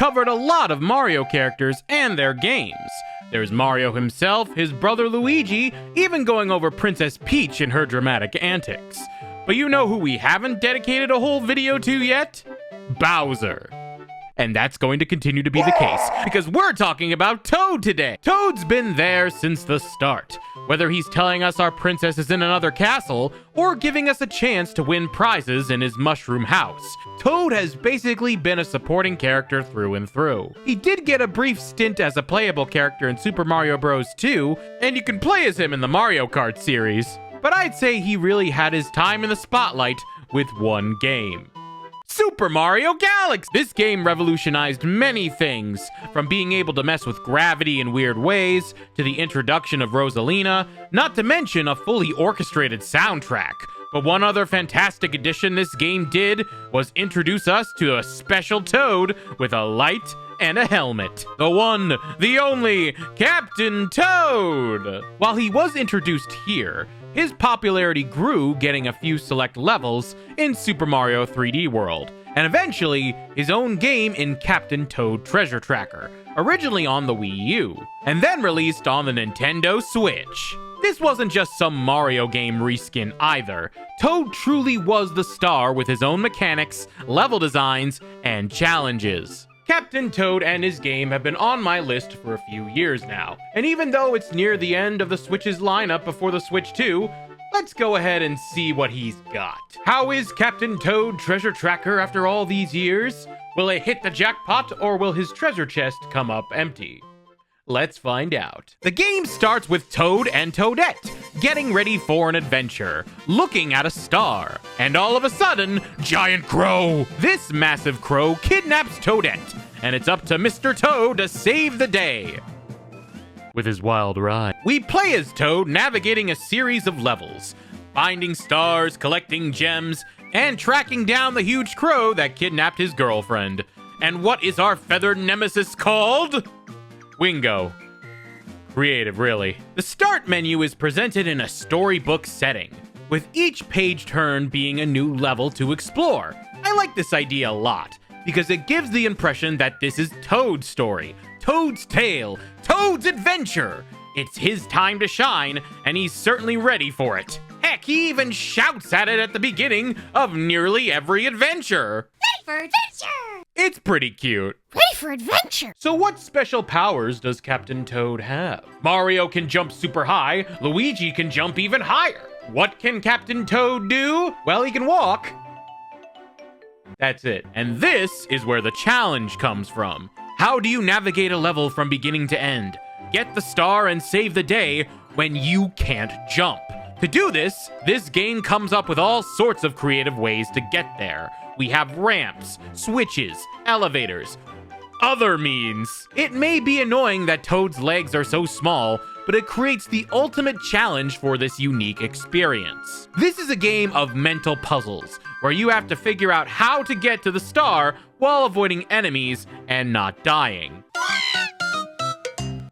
covered a lot of Mario characters and their games. There's Mario himself, his brother Luigi, even going over Princess Peach and her dramatic antics. But you know who we haven't dedicated a whole video to yet? Bowser. And that's going to continue to be the case, because we're talking about Toad today. Toad's been there since the start. Whether he's telling us our princess is in another castle, or giving us a chance to win prizes in his mushroom house, Toad has basically been a supporting character through and through. He did get a brief stint as a playable character in Super Mario Bros. 2, and you can play as him in the Mario Kart series. But I'd say he really had his time in the spotlight with one game. Super Mario Galaxy! This game revolutionized many things, from being able to mess with gravity in weird ways, to the introduction of Rosalina, not to mention a fully orchestrated soundtrack. But one other fantastic addition this game did was introduce us to a special Toad with a light and a helmet. The one, the only, Captain Toad! While he was introduced here, his popularity grew, getting a few select levels in Super Mario 3D World, and eventually his own game in Captain Toad Treasure Tracker, originally on the Wii U, and then released on the Nintendo Switch. This wasn't just some Mario game reskin either. Toad truly was the star with his own mechanics, level designs, and challenges. Captain Toad and his game have been on my list for a few years now, and even though it's near the end of the Switch's lineup before the Switch 2, let's go ahead and see what he's got. How is Captain Toad Treasure Tracker after all these years? Will it hit the jackpot, or will his treasure chest come up empty? Let's find out. The game starts with Toad and Toadette getting ready for an adventure, looking at a star, and all of a sudden, Giant Crow! This massive crow kidnaps Toadette, and it's up to Mr. Toad to save the day with his wild ride. We play as Toad, navigating a series of levels, finding stars, collecting gems, and tracking down the huge crow that kidnapped his girlfriend. And what is our feathered nemesis called? Wingo. Creative, really. The start menu is presented in a storybook setting, with each page turn being a new level to explore. I like this idea a lot, because it gives the impression that this is Toad's story, Toad's tale, Toad's adventure. It's his time to shine, and he's certainly ready for it. Heck, he even shouts at it at the beginning of nearly every adventure. Ready for adventure! It's pretty cute. Ready for adventure! So what special powers does Captain Toad have? Mario can jump super high, Luigi can jump even higher. What can Captain Toad do? Well, he can walk. That's it. And this is where the challenge comes from. How do you navigate a level from beginning to end? Get the star and save the day when you can't jump. To do this game comes up with all sorts of creative ways to get there. We have ramps, switches, elevators, other means. It may be annoying that Toad's legs are so small, but it creates the ultimate challenge for this unique experience. This is a game of mental puzzles, where you have to figure out how to get to the star while avoiding enemies and not dying.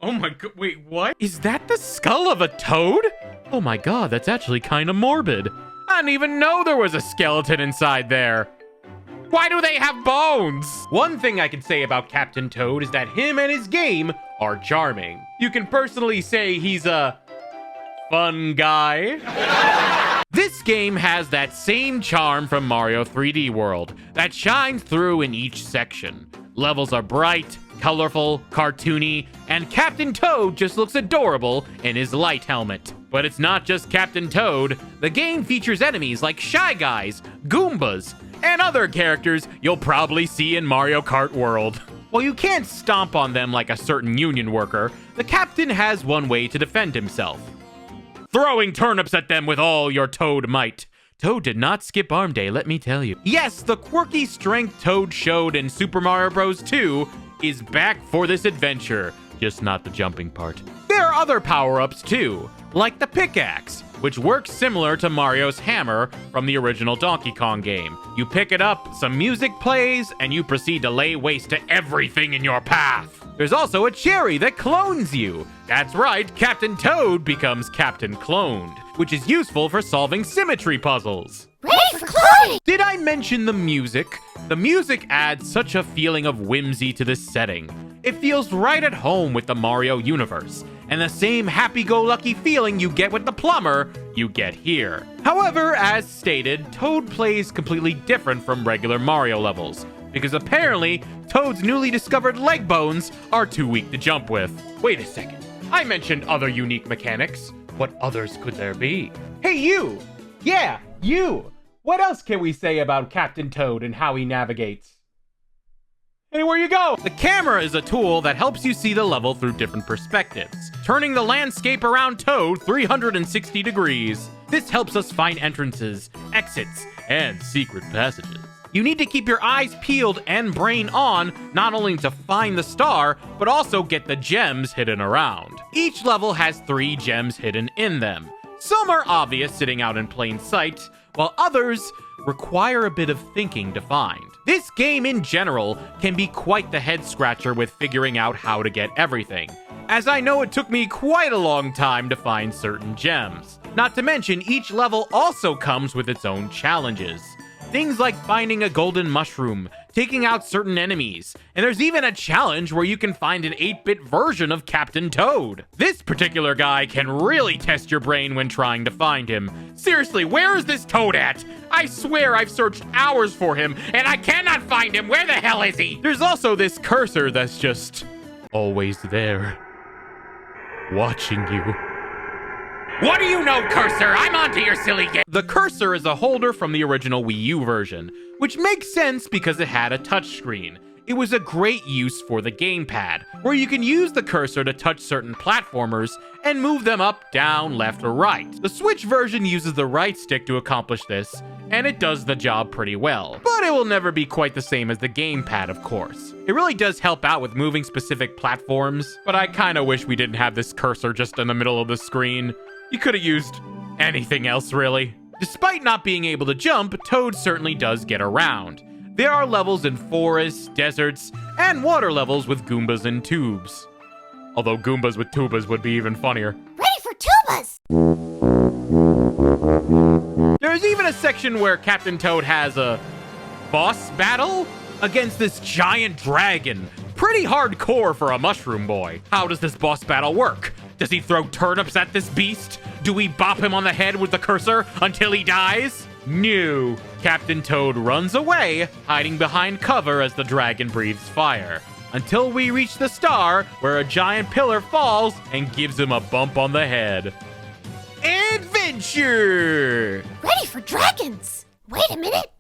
Oh my god, wait, what? Is that the skull of a toad? Oh my god, that's actually kind of morbid. I didn't even know there was a skeleton inside there. Why do they have bones? One thing I can say about Captain Toad is that him and his game are charming. You can personally say he's a fun guy. This game has that same charm from Mario 3D World that shines through in each section. Levels are bright, colorful, cartoony, and Captain Toad just looks adorable in his light helmet. But it's not just Captain Toad. The game features enemies like Shy Guys, Goombas, and other characters you'll probably see in Mario Kart World. While you can't stomp on them like a certain union worker, the captain has one way to defend himself: throwing turnips at them with all your Toad might. Toad did not skip arm day, let me tell you. Yes, the quirky strength Toad showed in Super Mario Bros. 2 is back for this adventure, just not the jumping part. There are other power-ups too, like the pickaxe, which works similar to Mario's hammer from the original Donkey Kong game. You pick it up, some music plays, and you proceed to lay waste to everything in your path. There's also a cherry that clones you. That's right, Captain Toad becomes Captain Cloned, which is useful for solving symmetry puzzles. Ready for cloning! Did I mention the music? The music adds such a feeling of whimsy to this setting. It feels right at home with the Mario universe, and the same happy-go-lucky feeling you get with the plumber, you get here. However, as stated, Toad plays completely different from regular Mario levels, because apparently, Toad's newly discovered leg bones are too weak to jump with. Wait a second, I mentioned other unique mechanics. What others could there be? Hey, you! Yeah, you! What else can we say about Captain Toad and how he navigates? Anywhere you go! The camera is a tool that helps you see the level through different perspectives, turning the landscape around Toad 360 degrees. This helps us find entrances, exits, and secret passages. You need to keep your eyes peeled and brain on, not only to find the star, but also get the gems hidden around. Each level has 3 gems hidden in them. Some are obvious sitting out in plain sight, while others require a bit of thinking to find. This game in general can be quite the head scratcher with figuring out how to get everything, as I know it took me quite a long time to find certain gems. Not to mention, each level also comes with its own challenges. Things like finding a golden mushroom, taking out certain enemies, and there's even a challenge where you can find an 8-bit version of Captain Toad. This particular guy can really test your brain when trying to find him. Seriously, where is this Toad at? I swear I've searched hours for him, and I cannot find him. Where the hell is he? There's also this cursor that's just always there, watching you. What do you know, cursor? I'm onto your silly game. The cursor is a holder from the original Wii U version, which makes sense because it had a touchscreen. It was a great use for the gamepad, where you can use the cursor to touch certain platformers and move them up, down, left, or right. The Switch version uses the right stick to accomplish this, and it does the job pretty well. But it will never be quite the same as the gamepad, of course. It really does help out with moving specific platforms, but I kinda wish we didn't have this cursor just in the middle of the screen. You could have used anything else, really. Despite not being able to jump, Toad certainly does get around. There are levels in forests, deserts, and water levels with Goombas and tubes. Although Goombas with tubas would be even funnier. Ready for tubas! There's even a section where Captain Toad has a boss battle against this giant dragon. Pretty hardcore for a mushroom boy. How does this boss battle work? Does he throw turnips at this beast? Do we bop him on the head with the cursor until he dies? No. Captain Toad runs away, hiding behind cover as the dragon breathes fire, until we reach the star, where a giant pillar falls and gives him a bump on the head. Adventure! Ready for dragons! Wait a minute!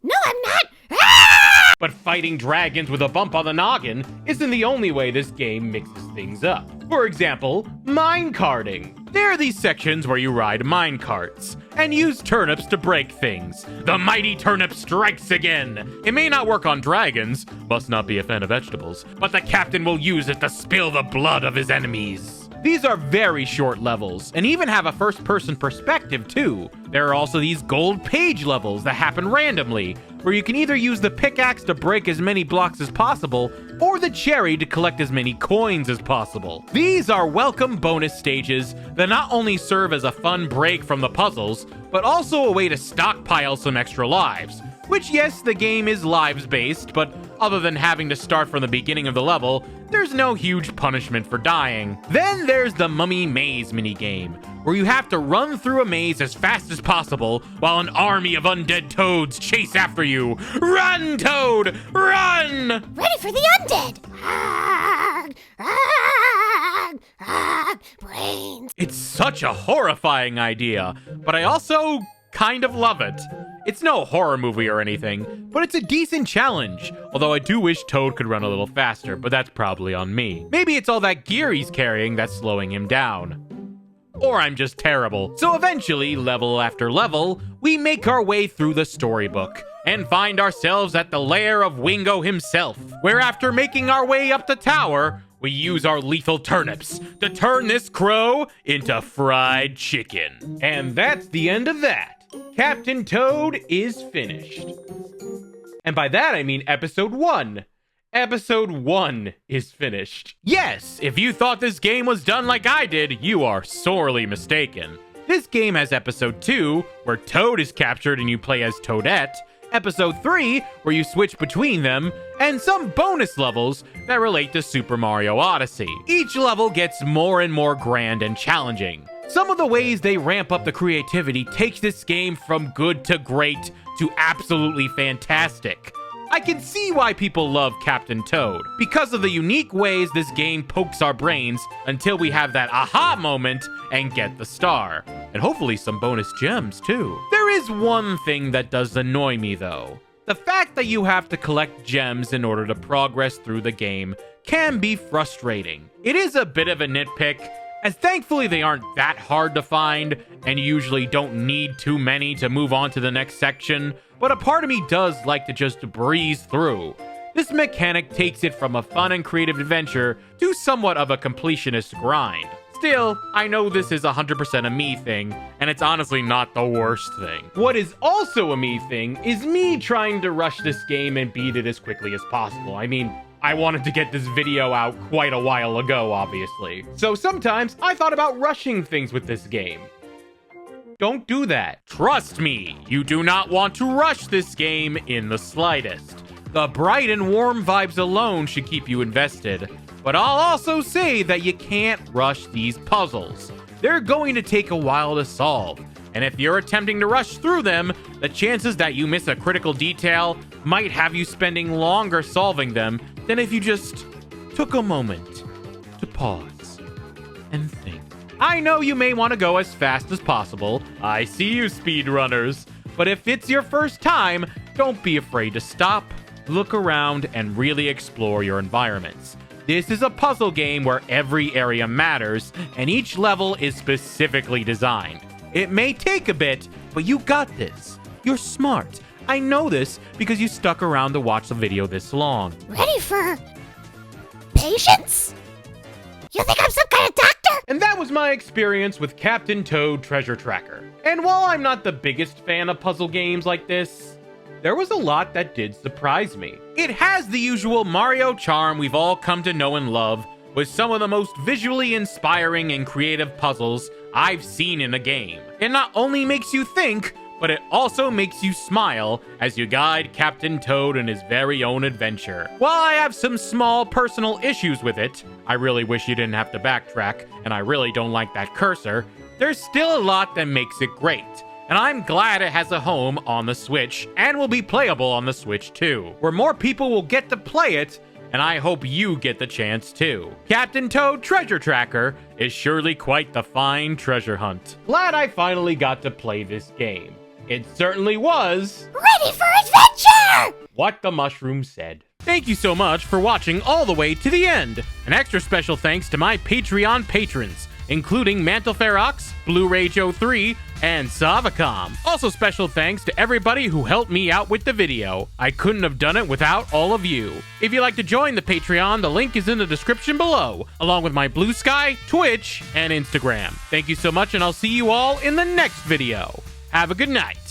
No, I'm not! Ah! But fighting dragons with a bump on the noggin isn't the only way this game mixes things up. For example, mine carting. There are these sections where you ride mine carts and use turnips to break things. The mighty turnip strikes again. It may not work on dragons, must not be a fan of vegetables, but the captain will use it to spill the blood of his enemies. These are very short levels, and even have a first-person perspective too. There are also these gold page levels that happen randomly, where you can either use the pickaxe to break as many blocks as possible, or the cherry to collect as many coins as possible. These are welcome bonus stages that not only serve as a fun break from the puzzles, but also a way to stockpile some extra lives. Which, yes, the game is lives-based, but other than having to start from the beginning of the level, there's no huge punishment for dying. Then there's the Mummy Maze minigame, where you have to run through a maze as fast as possible while an army of undead toads chase after you. Run, Toad! Run! Ready for the undead! Brains! It's such a horrifying idea, but I also kind of love it. It's no horror movie or anything, but it's a decent challenge. Although I do wish Toad could run a little faster, but that's probably on me. Maybe it's all that gear he's carrying that's slowing him down. Or I'm just terrible. So eventually, level after level, we make our way through the storybook and find ourselves at the lair of Wingo himself, where after making our way up the tower, we use our lethal turnips to turn this crow into fried chicken. And that's the end of that. Captain Toad is finished. And by that I mean episode 1. Episode 1 is finished. Yes, if you thought this game was done like I did, you are sorely mistaken. This game has Episode 2, where Toad is captured and you play as Toadette, Episode 3, where you switch between them, and some bonus levels that relate to Super Mario Odyssey. Each level gets more and more grand and challenging. Some of the ways they ramp up the creativity takes this game from good to great to absolutely fantastic. I can see why people love Captain Toad, because of the unique ways this game pokes our brains until we have that aha moment and get the star. And hopefully some bonus gems too. There is one thing that does annoy me though. The fact that you have to collect gems in order to progress through the game can be frustrating. It is a bit of a nitpick, as thankfully they aren't that hard to find, and you usually don't need too many to move on to the next section, but a part of me does like to just breeze through. This mechanic takes it from a fun and creative adventure to somewhat of a completionist grind. Still, I know this is 100% a me thing, and it's honestly not the worst thing. What is also a me thing is me trying to rush this game and beat it as quickly as possible. I mean, I wanted to get this video out quite a while ago, obviously. So sometimes I thought about rushing things with this game. Don't do that. Trust me, you do not want to rush this game in the slightest. The bright and warm vibes alone should keep you invested. But I'll also say that you can't rush these puzzles. They're going to take a while to solve. And if you're attempting to rush through them, the chances that you miss a critical detail might have you spending longer solving them than if you just took a moment to pause and think. I know you may want to go as fast as possible. I see you, speedrunners. But if it's your first time, don't be afraid to stop, look around, and really explore your environments. This is a puzzle game where every area matters, and each level is specifically designed. It may take a bit, but you got this. You're smart. I know this because you stuck around to watch the video this long. Ready for patience? You think I'm some kind of doctor? And that was my experience with Captain Toad Treasure Tracker. And while I'm not the biggest fan of puzzle games like this, there was a lot that did surprise me. It has the usual Mario charm we've all come to know and love, with some of the most visually inspiring and creative puzzles I've seen in a game. It not only makes you think, but it also makes you smile as you guide Captain Toad in his very own adventure. While I have some small personal issues with it, I really wish you didn't have to backtrack, and I really don't like that cursor, there's still a lot that makes it great. And I'm glad it has a home on the Switch, and will be playable on the Switch too, where more people will get to play it, and I hope you get the chance too. Captain Toad Treasure Tracker is surely quite the fine treasure hunt. Glad I finally got to play this game. It certainly was Ready for adventure! what the mushroom said. Thank you so much for watching all the way to the end. An extra special thanks to my Patreon patrons, including Mantelferox, Blue Rage 03, and Savacom. Also special thanks to everybody who helped me out with the video. I couldn't have done it without all of you. If you'd like to join the Patreon, the link is in the description below, along with my Blue Sky, Twitch, and Instagram. Thank you so much, and I'll see you all in the next video. Have a good night.